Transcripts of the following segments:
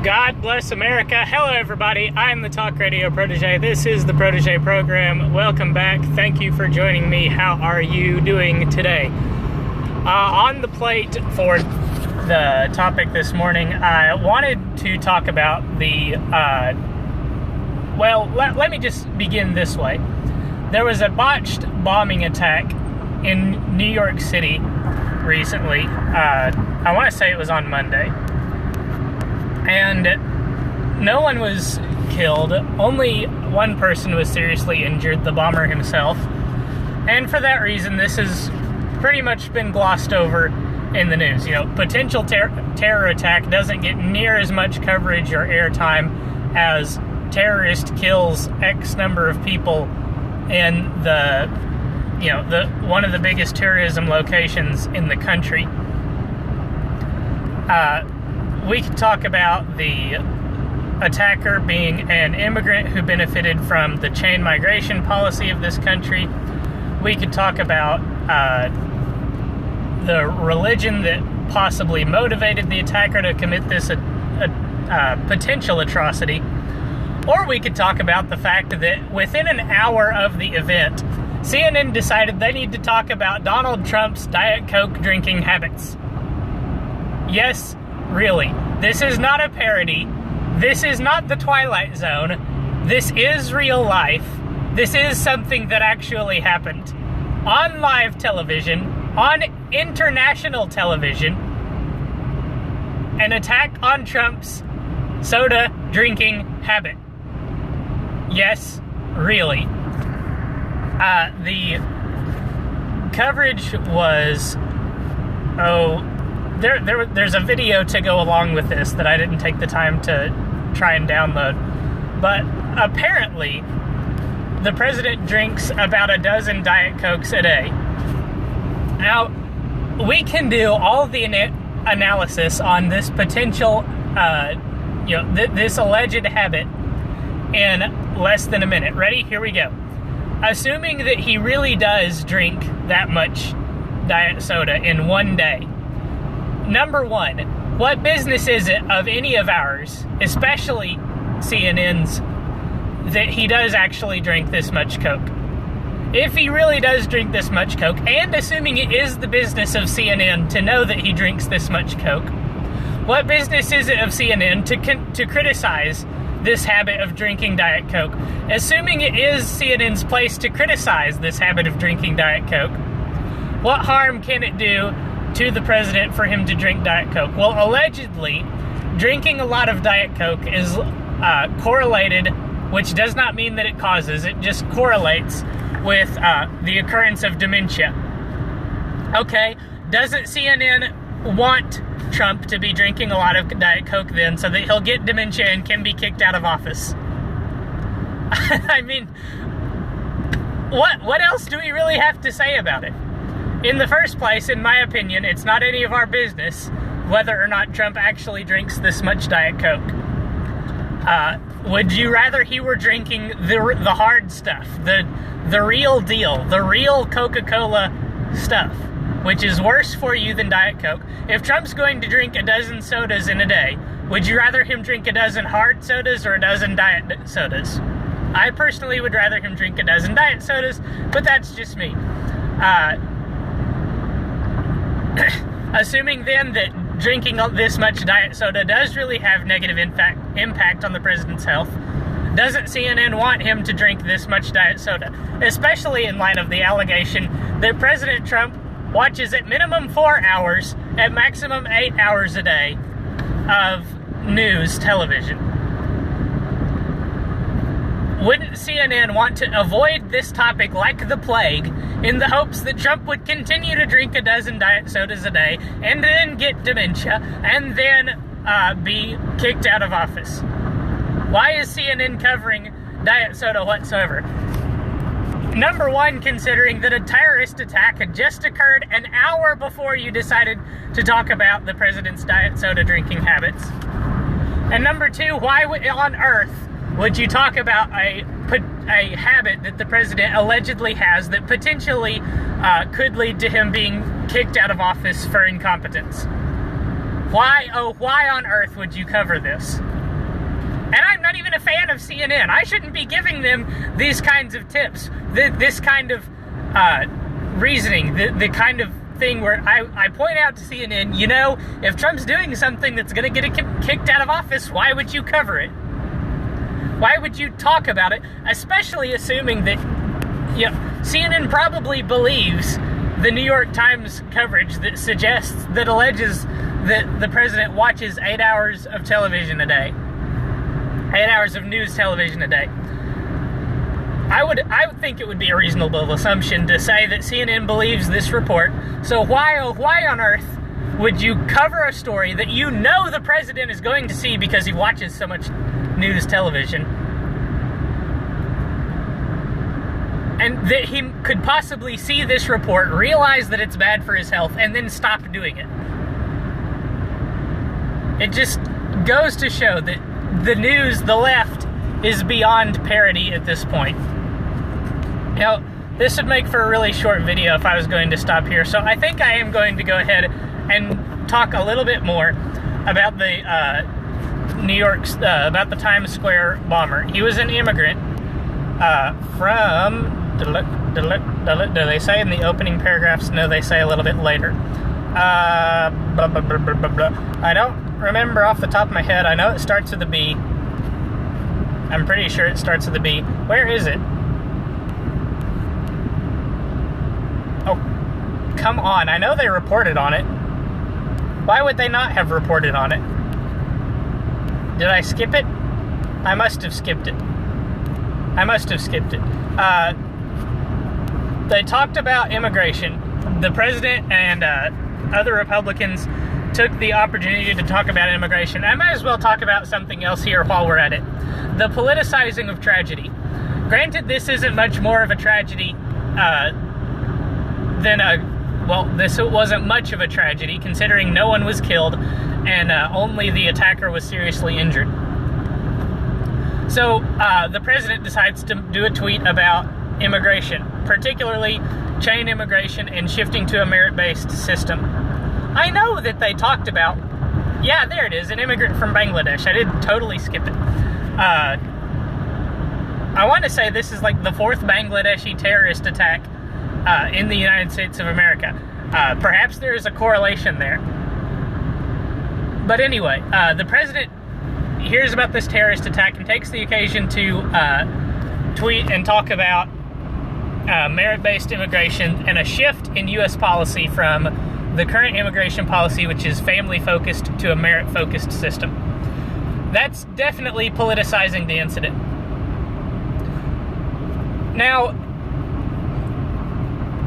God bless America. Hello everybody, I'm the Talk Radio Protege. This is the Protege program. Welcome back. Thank you for joining me. How are you doing today? On the plate for the topic this morning, I wanted to talk about the, let me just begin this way. There was a botched bombing attack in New York City recently. I want to say it was on Monday. And no one was killed. Only one person was seriously injured, the bomber himself. And for that reason, this has pretty much been glossed over in the news. You know, potential terror attack doesn't get near as much coverage or airtime as terrorist kills X number of people in one of the biggest tourism locations in the country. We could talk about the attacker being an immigrant who benefited from the chain migration policy of this country. We could talk about the religion that possibly motivated the attacker to commit this potential atrocity. Or we could talk about the fact that within an hour of the event, CNN decided they need to talk about Donald Trump's Diet Coke drinking habits. Yes, really. This is not a parody. This is not the Twilight Zone. This is real life. This is something that actually happened. On live television, on international television, an attack on Trump's soda drinking habit. Yes, really. The coverage was, there's a video to go along with this that I didn't take the time to try and download. But apparently, the president drinks about a dozen Diet Cokes a day. Now, we can do all the analysis on this potential, this alleged habit in less than a minute. Ready? Here we go. Assuming that he really does drink that much diet soda in one day. Number one, what business is it of any of ours, especially CNN's, that he does actually drink this much Coke? If he really does drink this much Coke, and assuming it is the business of CNN to know that he drinks this much Coke, what business is it of CNN to criticize this habit of drinking Diet Coke? Assuming it is CNN's place to criticize this habit of drinking Diet Coke, what harm can it do to the president for him to drink Diet Coke? Well, allegedly, drinking a lot of Diet Coke is correlated, which does not mean that it causes, it just correlates with the occurrence of dementia. Okay, doesn't CNN want Trump to be drinking a lot of Diet Coke then so that he'll get dementia and can be kicked out of office? I mean, what else do we really have to say about it? In the first place, in my opinion, it's not any of our business whether or not Trump actually drinks this much Diet Coke. Would you rather he were drinking the hard stuff, the real deal, the real Coca-Cola stuff, which is worse for you than Diet Coke? If Trump's going to drink a dozen sodas in a day, would you rather him drink a dozen hard sodas or a dozen diet sodas? I personally would rather him drink a dozen diet sodas, but that's just me. Assuming then that drinking this much diet soda does really have negative impact on the president's health, doesn't CNN want him to drink this much diet soda? Especially in light of the allegation that President Trump watches at minimum 4 hours, at maximum 8 hours a day of news television. Wouldn't CNN want to avoid this topic like the plague in the hopes that Trump would continue to drink a dozen diet sodas a day and then get dementia and then be kicked out of office? Why is CNN covering diet soda whatsoever? Number one, considering that a terrorist attack had just occurred an hour before you decided to talk about the president's diet soda drinking habits. And number two, why on earth would you talk about a habit that the president allegedly has that potentially could lead to him being kicked out of office for incompetence? Why on earth would you cover this? even a fan of CNN. I shouldn't be giving them these kinds of tips, this kind of reasoning, the kind of thing where I point out to CNN, you know, if Trump's doing something that's going to get him kicked out of office, why would you cover it? Why would you talk about it? Especially assuming that, you know, CNN probably believes the New York Times coverage that alleges that the president watches 8 hours of television a day. 8 hours of news television a day. I would think it would be a reasonable assumption to say that CNN believes this report. So why on earth would you cover a story that you know the president is going to see because he watches so much news television, and that he could possibly see this report, realize that it's bad for his health, and then stop doing it? It just goes to show that the news, the left, is beyond parody at this point. Now, this would make for a really short video if I was going to stop here, so I think I am going to go ahead and talk a little bit more about the about the Times Square bomber. He was an immigrant from, do they say in the opening paragraphs? No, they say a little bit later. I don't remember off the top of my head. I know it starts with a B. I'm pretty sure it starts with a B. Where is it? Oh, come on. I know they reported on it. Why would they not have reported on it? Did I skip it? I must have skipped it. They talked about immigration. The president and other Republicans took the opportunity to talk about immigration. I might as well talk about something else here while we're at it. The politicizing of tragedy. Granted, this isn't much more of a tragedy this wasn't much of a tragedy, considering no one was killed and only the attacker was seriously injured. So the president decides to do a tweet about immigration, particularly chain immigration and shifting to a merit-based system. I know that they talked about, yeah, there it is, an immigrant from Bangladesh. I did totally skip it. I want to say this is like the 4th Bangladeshi terrorist attack in the United States of America. Perhaps there is a correlation there. But anyway, the president hears about this terrorist attack and takes the occasion to tweet and talk about merit-based immigration and a shift in U.S. policy from the current immigration policy, which is family-focused, to a merit-focused system. That's definitely politicizing the incident. Now,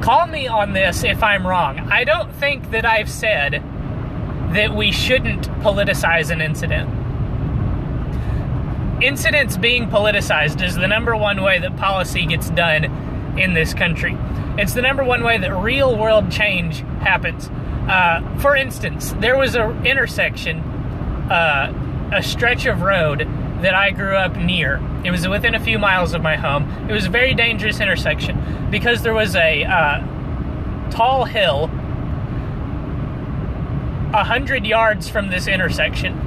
call me on this if I'm wrong. I don't think that I've said that we shouldn't politicize an incident. Incidents being politicized is the number one way that policy gets done in this country. It's the number one way that real world change happens. For instance, there was an intersection, a stretch of road that I grew up near. It was within a few miles of my home. It was a very dangerous intersection because there was a tall hill 100 yards from this intersection.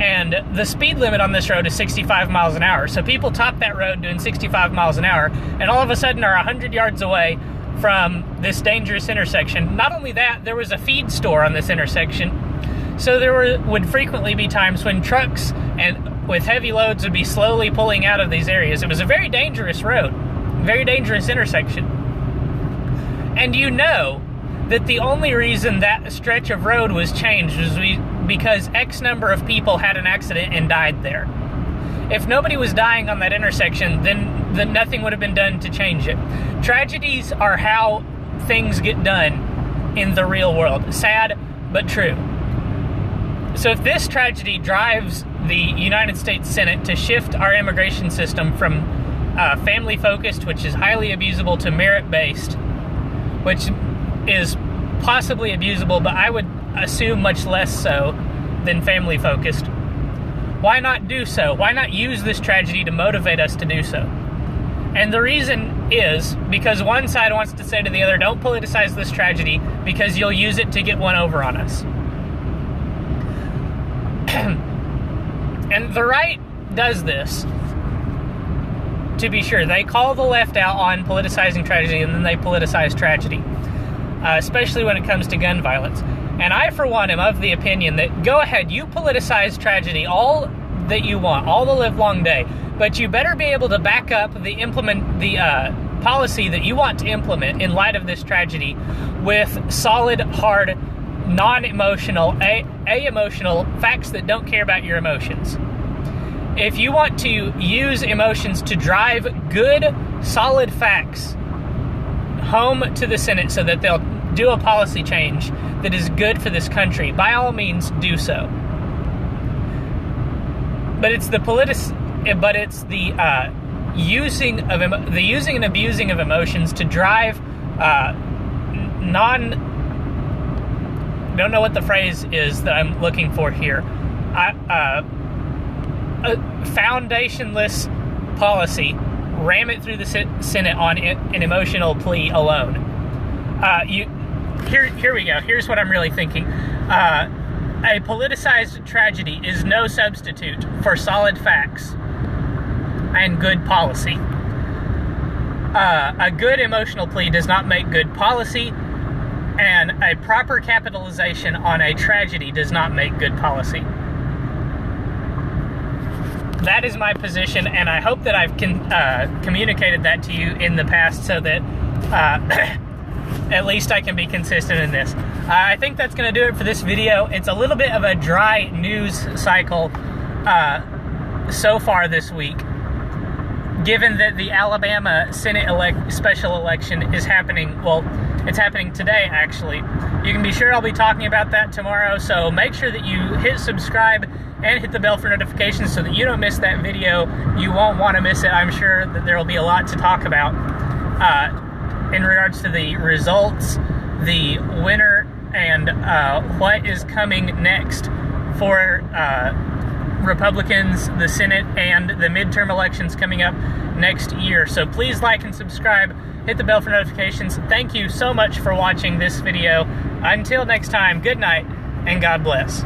And the speed limit on this road is 65 miles an hour. So people top that road doing 65 miles an hour, and all of a sudden are 100 yards away from this dangerous intersection. Not only that, there was a feed store on this intersection. So there would frequently be times when trucks and with heavy loads would be slowly pulling out of these areas. It was a very dangerous road, very dangerous intersection. And you know that the only reason that stretch of road was changed was because X number of people had an accident and died there. If nobody was dying on that intersection, then nothing would have been done to change it. Tragedies are how things get done in the real world. Sad, but true. So if this tragedy drives the United States Senate to shift our immigration system from family-focused, which is highly abusable, to merit-based, which is possibly abusable, but I would assume much less so than family-focused. Why not do so? Why not use this tragedy to motivate us to do so? And the reason is because one side wants to say to the other, don't politicize this tragedy because you'll use it to get one over on us. And the right does this to be sure, they call the left out on politicizing tragedy, and then they politicize tragedy, especially when it comes to gun violence. And I, for one, am of the opinion that go ahead, you politicize tragedy all that you want, all the livelong day, but you better be able to back up the policy that you want to implement in light of this tragedy with solid, hard, non-emotional, aemotional facts that don't care about your emotions. If you want to use emotions to drive good, solid facts home to the Senate so that they'll do a policy change that is good for this country, by all means do so. But it's the using and abusing of emotions to drive don't know what the phrase is that I'm looking for here. Foundationless policy, ram it through the Senate on an emotional plea alone. Here we go. Here's what I'm really thinking. A politicized tragedy is no substitute for solid facts and good policy. A good emotional plea does not make good policy, and a proper capitalization on a tragedy does not make good policy. That is my position, and I hope that I've communicated that to you in the past so that at least I can be consistent in this. I think that's going to do it for this video. It's a little bit of a dry news cycle so far this week, given that the Alabama Senate special election is happening. Well, it's happening today, actually. You can be sure I'll be talking about that tomorrow, so make sure that you hit subscribe and hit the bell for notifications so that you don't miss that video. You won't want to miss it. I'm sure that there will be a lot to talk about in regards to the results, the winner, and what is coming next for Republicans, the Senate, and the midterm elections coming up next year. So please like and subscribe, hit the bell for notifications. Thank you so much for watching this video. Until next time, good night, and God bless.